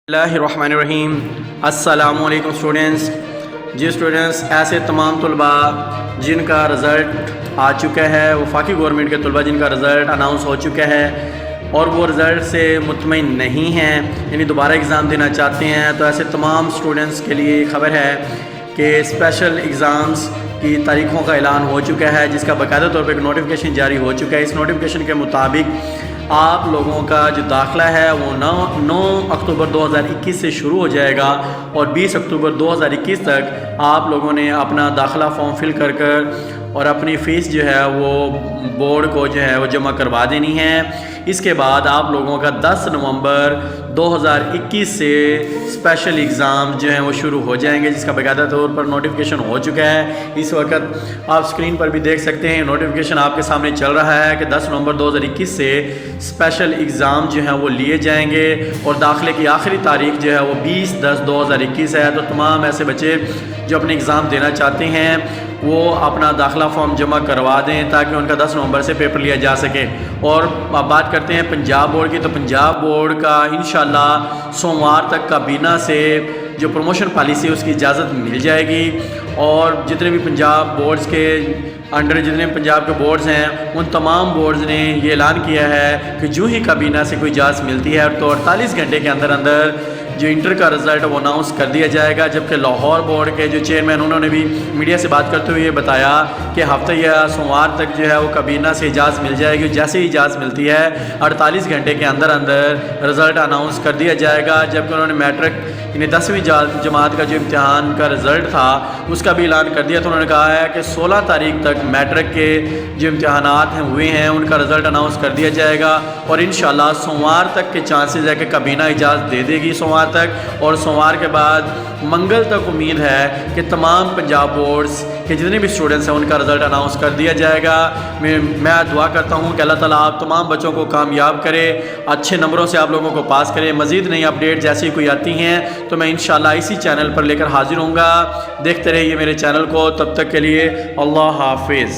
اللہ الرحمن الرحیم۔ السلام علیکم اسٹوڈنٹس۔ جی اسٹوڈنٹس، ایسے تمام طلباء جن کا رزلٹ آ چکا ہے، وفاقی گورنمنٹ کے طلباء جن کا رزلٹ اناؤنس ہو چکا ہے اور وہ رزلٹ سے مطمئن نہیں ہیں، یعنی دوبارہ ایگزام دینا چاہتے ہیں، تو ایسے تمام اسٹوڈنٹس کے لیے خبر ہے کہ اسپیشل ایگزامز کی تاریخوں کا اعلان ہو چکا ہے، جس کا باقاعدہ طور پہ ایک نوٹیفیکیشن جاری ہو چکا ہے۔ اس نوٹیفیکیشن کے مطابق آپ لوگوں کا جو داخلہ ہے وہ 9 اکتوبر 2021 سے شروع ہو جائے گا اور 20 اکتوبر 2021 تک آپ لوگوں نے اپنا داخلہ فارم فل کر اور اپنی فیس جو ہے وہ بورڈ کو جو ہے وہ جمع کروا دینی ہے۔ اس کے بعد آپ لوگوں کا 10 نومبر 2021 سے اسپیشل ایگزام جو ہیں وہ شروع ہو جائیں گے، جس کا باقاعدہ طور پر نوٹیفیکیشن ہو چکا ہے۔ اس وقت آپ اسکرین پر بھی دیکھ سکتے ہیں، نوٹیفیکیشن آپ کے سامنے چل رہا ہے کہ 10 نومبر 2021 سے اسپیشل ایگزام جو ہیں وہ لیے جائیں گے اور داخلے کی آخری تاریخ جو ہے وہ 20/10/2021 ہے۔ تو تمام ایسے بچے جو اپنے ایگزام دینا چاہتے ہیں وہ اپنا داخلہ فارم جمع کروا دیں تاکہ ان کا 10 نومبر سے پیپر لیا جا سکے۔ اور اب بات کرتے ہیں پنجاب بورڈ کی، تو پنجاب بورڈ کا انشاءاللہ سوموار تک کابینہ سے جو پروموشن پالیسی ہے اس کی اجازت مل جائے گی، اور جتنے بھی پنجاب بورڈز کے انڈر جتنے پنجاب کے بورڈز ہیں ان تمام بورڈز نے یہ اعلان کیا ہے کہ جو ہی کابینہ سے کوئی اجازت ملتی ہے تو 48 گھنٹے کے اندر جو انٹر کا رزلٹ وہ اناؤنس کر دیا جائے گا۔ جبکہ لاہور بورڈ کے جو چیئرمین انہوں نے بھی میڈیا سے بات کرتے ہوئے یہ بتایا کہ ہفتہ یا سوموار تک جو ہے وہ کابینہ سے اجازت مل جائے گی، جیسے ہی اجازت ملتی ہے 48 گھنٹے کے اندر رزلٹ اناؤنس کر دیا جائے گا۔ جبکہ انہوں نے میٹرک یعنی 10ویں جماعت کا جو امتحان کا رزلٹ تھا اس کا بھی اعلان کر دیا، تو انہوں نے کہا ہے کہ 16 تاریخ تک میٹرک کے جو امتحانات ہوئے ہیں ان کا رزلٹ اناؤنس کر دیا جائے گا، اور انشاءاللہ سوموار تک کے چانسز ہے کہ کابینہ اجازت دے دے گی سوموار تک، اور سوموار کے بعد منگل تک امید ہے کہ تمام پنجاب بورڈز کے جتنے بھی اسٹوڈنٹس ہیں ان کا رزلٹ اناؤنس کر دیا جائے گا۔ میں دعا کرتا ہوں کہ اللہ تعالیٰ آپ تمام بچوں کو کامیاب کرے، اچھے نمبروں سے آپ لوگوں کو پاس کرے۔ مزید نئی اپڈیٹ جیسی کوئی آتی ہیں تو میں انشاءاللہ اسی چینل پر لے کر حاضر ہوں گا۔ دیکھتے رہیے میرے چینل کو، تب تک کے لیے اللہ حافظ۔